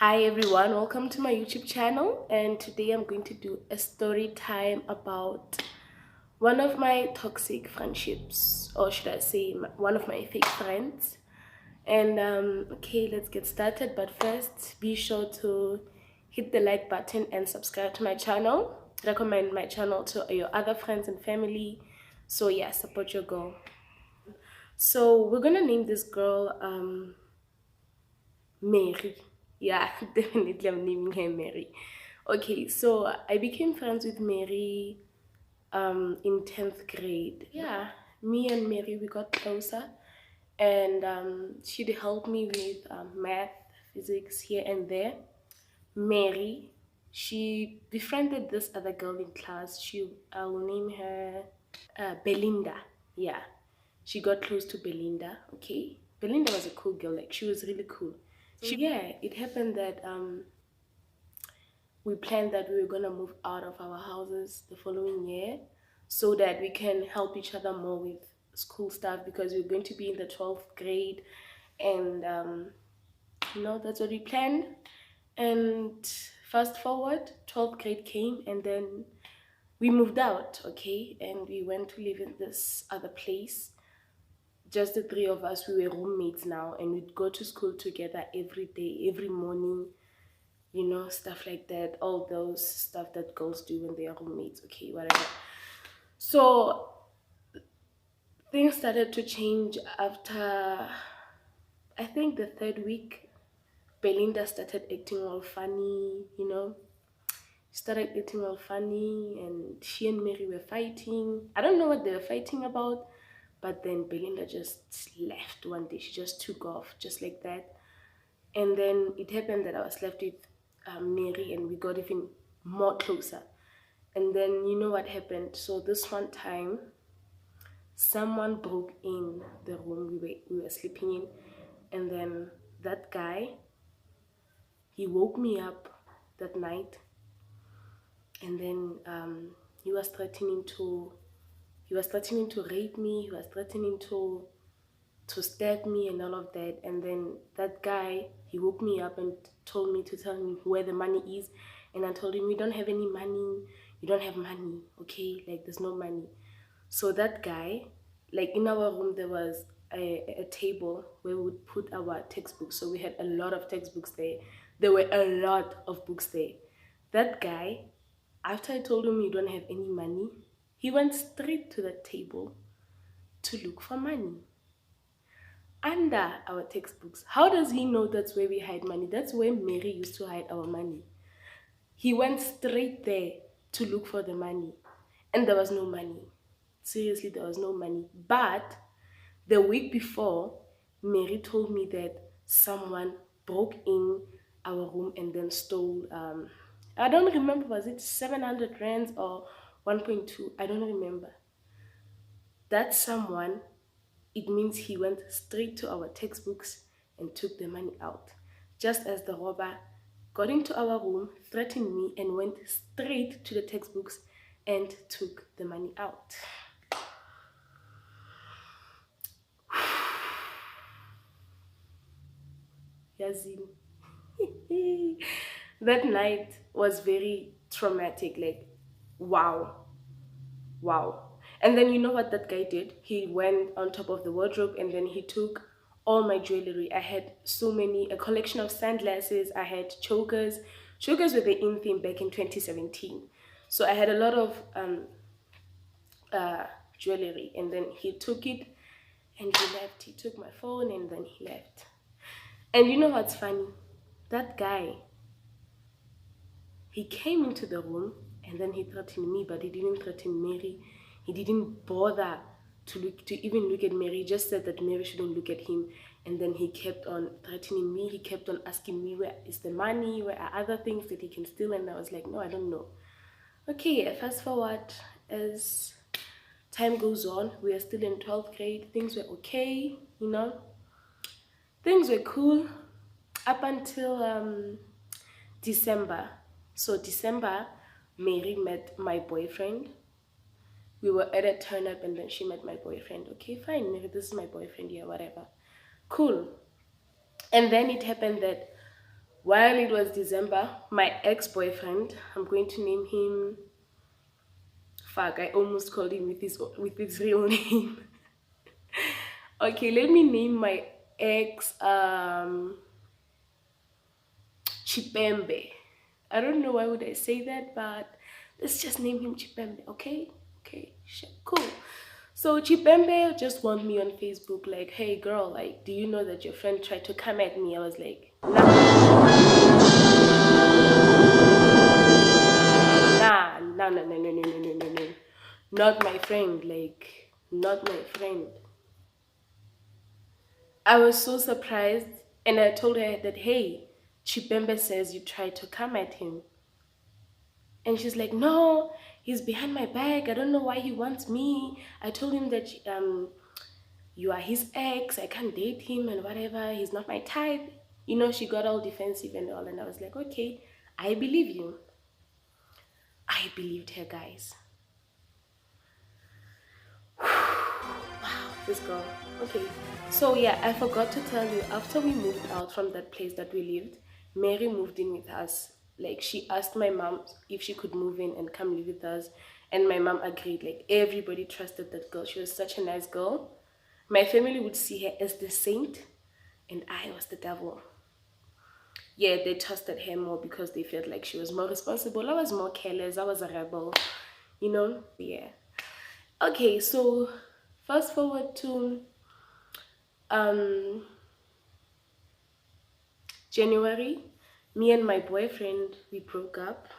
Hi everyone, welcome to my YouTube channel, and today I'm going to do a story time about one of my toxic friendships, or should I say one of my fake friends. And okay, let's get started, but first be sure to hit the like button and subscribe to my channel. Recommend my channel to your other friends and family. So yeah, support your girl. So we're gonna name this girl Mary. Yeah, definitely I'm naming her Mary. Okay, so I became friends with Mary in 10th grade. Yeah, me and Mary, we got closer, and she'd help me with math, physics here and there. Mary, she befriended this other girl in class. I will name her Belinda. Yeah, she got close to Belinda. Okay, Belinda was a cool girl. Like, she was really cool. Yeah, it happened that we planned that we were gonna move out of our houses the following year so that we can help each other more with school stuff, because we are going to be in the 12th grade, and that's what we planned. And fast forward, 12th grade came, and then we moved out. Okay, and we went to live in this other place, just the three of us. We were roommates now, and we'd go to school together every day, every morning, stuff like that. All those stuff that girls do when they are roommates. Okay, whatever. So things started to change after, I think, the third week. Belinda started acting all funny, started acting all funny, and she and Mary were fighting. I don't know what they were fighting about, but then Belinda just left one day. She just took off, just like that. And then it happened that I was left with Mary, and we got even more closer. And then you know what happened. So this one time, someone broke in the room we were sleeping in, and then that guy, he woke me up that night, and then he was threatening to rape me. He was threatening to stab me and all of that. And then that guy, he woke me up and told me to tell me where the money is. And I told him, we don't have any money. You don't have money, okay? Like, there's no money. So that guy, like, in our room there was a table where we would put our textbooks. So we had a lot of textbooks there. There were a lot of books there. That guy, after I told him you don't have any money, he went straight to the table to look for money under our textbooks. How does he know that's where we hide money? That's where Mary used to hide our money. He went straight there to look for the money, and there was no money. Seriously, there was no money. But the week before, Mary told me that someone broke in our room and then stole, I don't remember, was it 700 rands or 1.2? I don't remember. That someone, it means he went straight to our textbooks and took the money out. Just as the robber got into our room, threatened me, and went straight to the textbooks and took the money out. Yazin. That night was very traumatic. Like, wow. Wow. And then you know what that guy did? He went on top of the wardrobe, and then he took all my jewelry. I had a collection of sunglasses. I had chokers. Chokers were the in thing back in 2017. So I had a lot of jewelry, and then he took it and he left. He took my phone and then he left. And you know what's funny? That guy, he came into the room and then he threatened me, but he didn't threaten Mary. He didn't bother to even look at Mary. He just said that Mary shouldn't look at him. And then he kept on threatening me. He kept on asking me, where is the money? Where are other things that he can steal? And I was like, no, I don't know. Okay, fast forward, as time goes on, we are still in 12th grade. Things were okay, Things were cool up until December. So December, Mary met my boyfriend. We were at a turn up, and then she met my boyfriend. Okay, fine, Mary, this is my boyfriend. Yeah, whatever. Cool. And then it happened that while it was December, my ex-boyfriend, I'm going to name him, fuck, I almost called him with his real name. Okay, let me name my ex Chipembe. I don't know why would I say that, but let's just name him Chipembe, okay? Okay, sure, cool. So Chipembe just want me on Facebook, like, hey girl, like, do you know that your friend tried to come at me? I was like, nah, no, not my friend, like, not my friend. I was so surprised, and I told her that, hey, Chipembe says you tried to come at him. And she's like, no, he's behind my back. I don't know why he wants me. I told him that you are his ex. I can't date him and whatever. He's not my type. You know, she got all defensive and all. And I was like, okay, I believe you. I believed her, guys. Wow, this girl. Okay, so yeah, I forgot to tell you, after we moved out from that place that we lived, Mary moved in with us. Like, she asked my mom if she could move in and come live with us, and my mom agreed. Like, everybody trusted that girl. She was such a nice girl. My family would see her as the saint, and I was the devil. Yeah, they trusted her more because they felt like she was more responsible. I was more careless. I was a rebel, you know? Yeah. Okay, so fast forward to January. Me and my boyfriend, we broke up.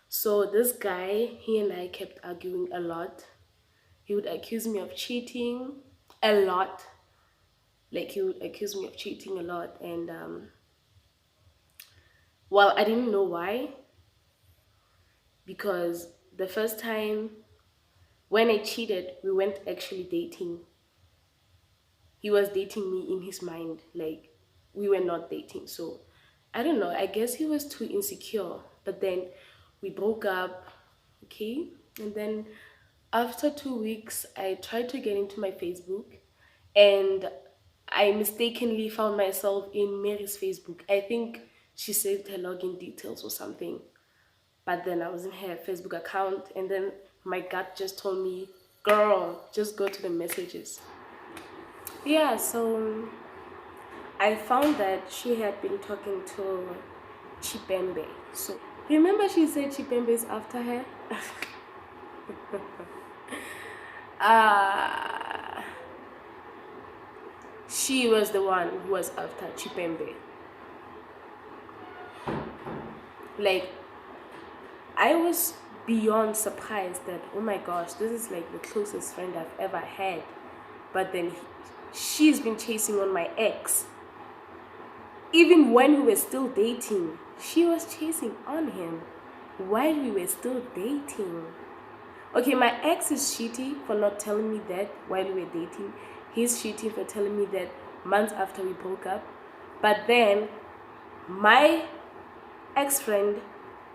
So this guy, he and I kept arguing a lot. He would accuse me of cheating a lot. Like, he would accuse me of cheating a lot. And well, I didn't know why, because the first time when I cheated, we weren't actually dating. He was dating me in his mind. Like, we were not dating. So I don't know, I guess he was too insecure. But then we broke up, okay? And then after 2 weeks, I tried to get into my Facebook, and I mistakenly found myself in Mary's Facebook. I think she saved her login details or something. But then I was in her Facebook account, and then my gut just told me, girl, just go to the messages. Yeah, so I found that she had been talking to Chipembe. So remember she said Chipembe is after her? uh, she was the one who was after Chipembe. Like, I was beyond surprised that, oh my gosh, this is like the closest friend I've ever had. But then she's been chasing on my ex. Even when we were still dating, she was chasing on him while we were still dating. Okay, my ex is shitty for not telling me that while we were dating. He's shitty for telling me that months after we broke up. But then my ex-friend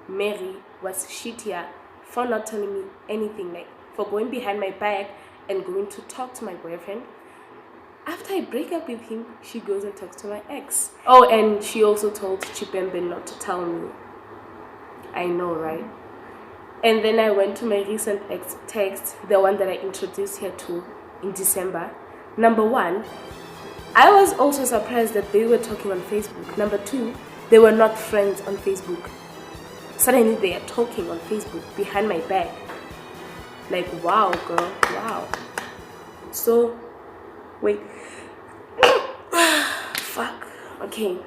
Mary was shittier for not telling me anything, like for going behind my back and going to talk to my boyfriend. After I break up with him, she goes and talks to my ex. Oh, and she also told Chipembe not to tell me. I know, right? And then I went to my recent ex text, the one that I introduced her to in December. Number one, I was also surprised that they were talking on Facebook. Number two, they were not friends on Facebook. Suddenly they are talking on Facebook behind my back. Like, wow, girl, wow. So, wait. Fuck. Okay.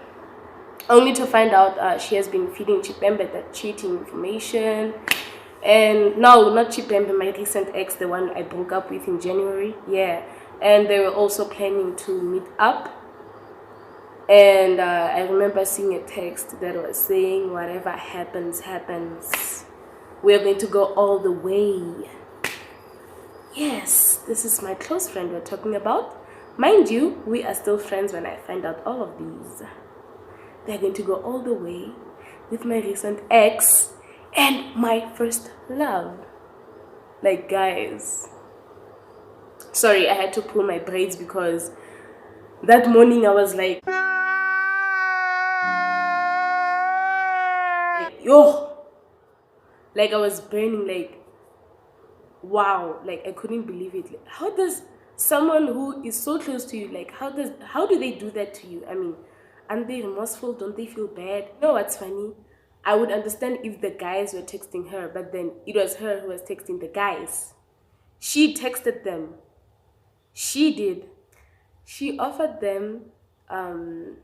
Only to find out she has been feeding Chipembe that cheating information. And no, not Chipembe, my recent ex, the one I broke up with in January. Yeah. And they were also planning to meet up. And I remember seeing a text that was saying, whatever happens, happens. We're going to go all the way. Yes, this is my close friend we're talking about. Mind you, we are still friends when I find out all of these. They're going to go all the way with my recent ex and my first love. Like, guys. Sorry, I had to pull my braids because that morning I was like, yo, like I was burning, like wow, like I couldn't believe it. Like, how does someone who is so close to you, like how do they do that to you? I mean, aren't they remorseful? Don't they feel bad? You know what's funny? I would understand if the guys were texting her, but then it was her who was texting the guys. She texted them. She did. She offered them um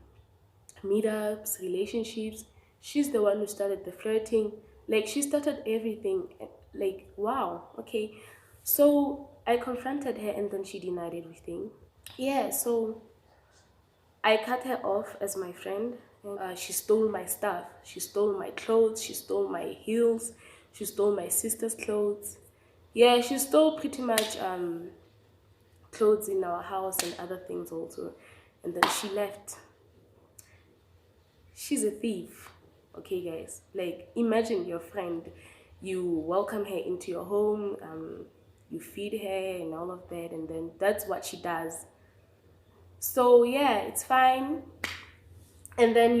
meetups, relationships. She's the one who started the flirting. Like she started everything. Like wow, okay. So I confronted her and then she denied everything. Yeah, so I cut her off as my friend. She stole my stuff. She stole my clothes. She stole my heels. She stole my sister's clothes. Yeah, she stole pretty much clothes in our house and other things also. And then she left. She's a thief. Okay, guys. Like, imagine your friend. You welcome her into your home. You feed her and all of that, and then that's what she does. So yeah, it's fine. And then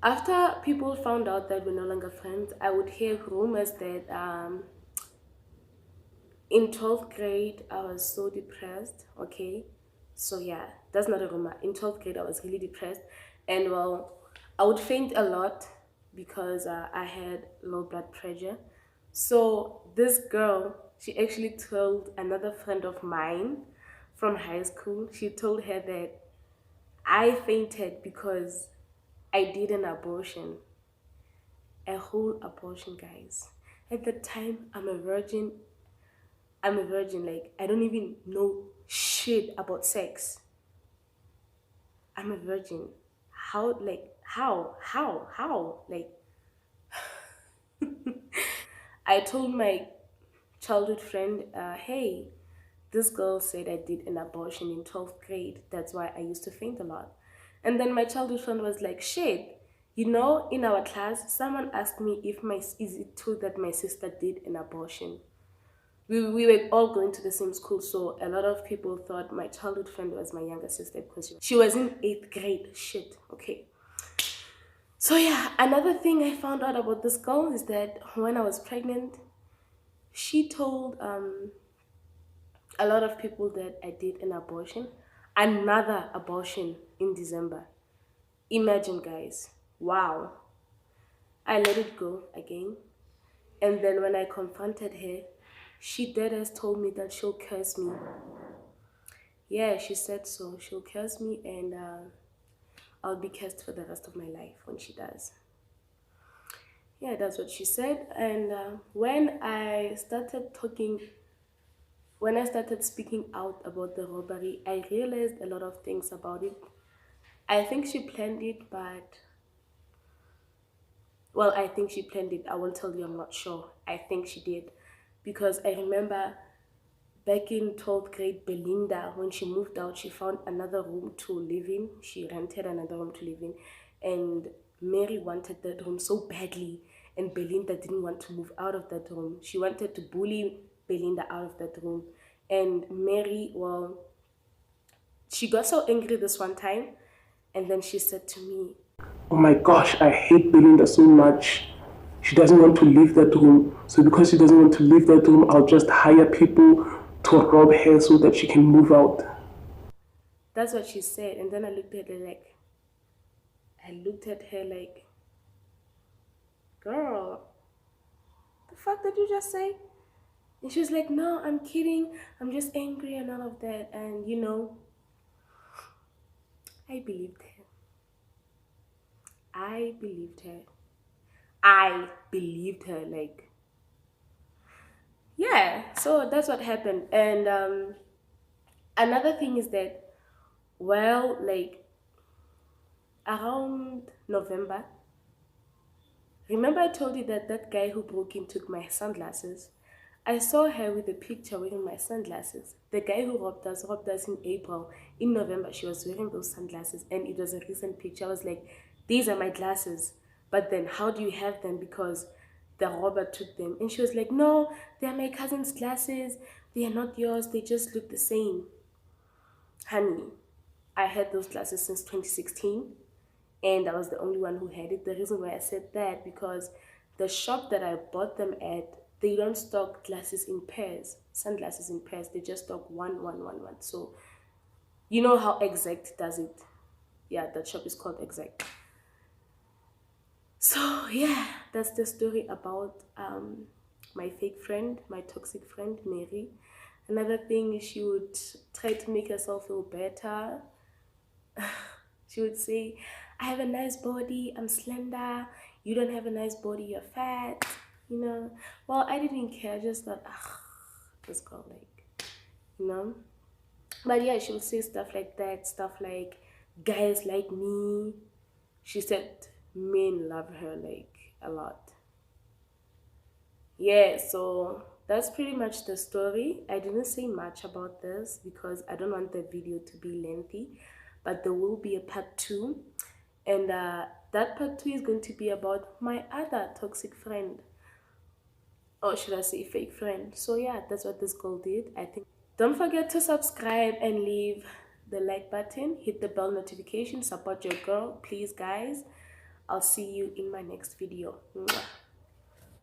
after people found out that we're no longer friends, I would hear rumors that in 12th grade I was so depressed. Okay, so yeah, that's not a rumor. In 12th grade I was really depressed, and well, I would faint a lot because I had low blood pressure. So this girl, she actually told another friend of mine from high school. She told her that I fainted because I did an abortion, a whole abortion, guys. At the time, I'm a virgin. I'm a virgin. Like, I don't even know shit about sex. I'm a virgin. How, like, how? Like, I told my childhood friend, hey, this girl said I did an abortion in 12th grade. That's why I used to faint a lot. And then my childhood friend was like, shit, in our class, someone asked me is it true that my sister did an abortion? We were all going to the same school, so a lot of people thought my childhood friend was my younger sister because she was in 8th grade. Shit, okay. So yeah, another thing I found out about this girl is that when I was pregnant, she told a lot of people that I did an abortion, another abortion in December. Imagine, guys. Wow. I let it go again. And then when I confronted her, she dead as told me that she'll curse me. Yeah, she said so. She'll curse me and I'll be cursed for the rest of my life when she does. Yeah, that's what she said. And when I started speaking out about the robbery, I realized a lot of things about it. I think she planned it, but well, I think she planned it. I won't tell you, I'm not sure. I think she did. Because I remember back in 12th grade, Belinda, when she moved out, she found another room to live in. She rented another room to live in. And Mary wanted that room so badly. And Belinda didn't want to move out of that room. She wanted to bully Belinda out of that room. And Mary, well, she got so angry this one time. And then she said to me, oh my gosh, I hate Belinda so much. She doesn't want to leave that room. So because she doesn't want to leave that room, I'll just hire people to rob her so that she can move out. that's what she said. And then I looked at her like, girl, the fuck did you just say? And she was like, no, I'm kidding. I'm just angry and all of that. And I believed her. I believed her. I believed her. Like, yeah. So that's what happened. And another thing is that, well, like around November, remember I told you that that guy who broke in took my sunglasses? I saw her with a picture wearing my sunglasses. The guy who robbed us in April. In November, she was wearing those sunglasses, and it was a recent picture. I was like, these are my glasses. But then, how do you have them? Because the robber took them. And she was like, no, they are my cousin's glasses. They are not yours. They just look the same. Honey, I had those glasses since 2016. and I was the only one who had it. The reason why I said that, because the shop that I bought them at, they don't stock glasses in pairs, sunglasses in pairs. They just stock one. So you know how Exact does it. Yeah, that shop is called Exact. So yeah, that's the story about my fake friend, my toxic friend Mary. Another thing is, she would try to make herself feel better. She would say, I have a nice body, I'm slender, you don't have a nice body, you're fat, you know. Well, I didn't care, I just thought, ah, this girl, like, you know. But yeah, she would say stuff like that, stuff like, guys like me. She said men love her, like, a lot. Yeah, so that's pretty much the story. I didn't say much about this because I don't want the video to be lengthy, but there will be a part 2, and that part 2 is going to be about my other toxic friend, or should I say fake friend. So yeah, that's what this girl did, I think. Don't forget to subscribe and leave the like button, hit the bell notification, support your girl, please guys. I'll see you in my next video. Mwah.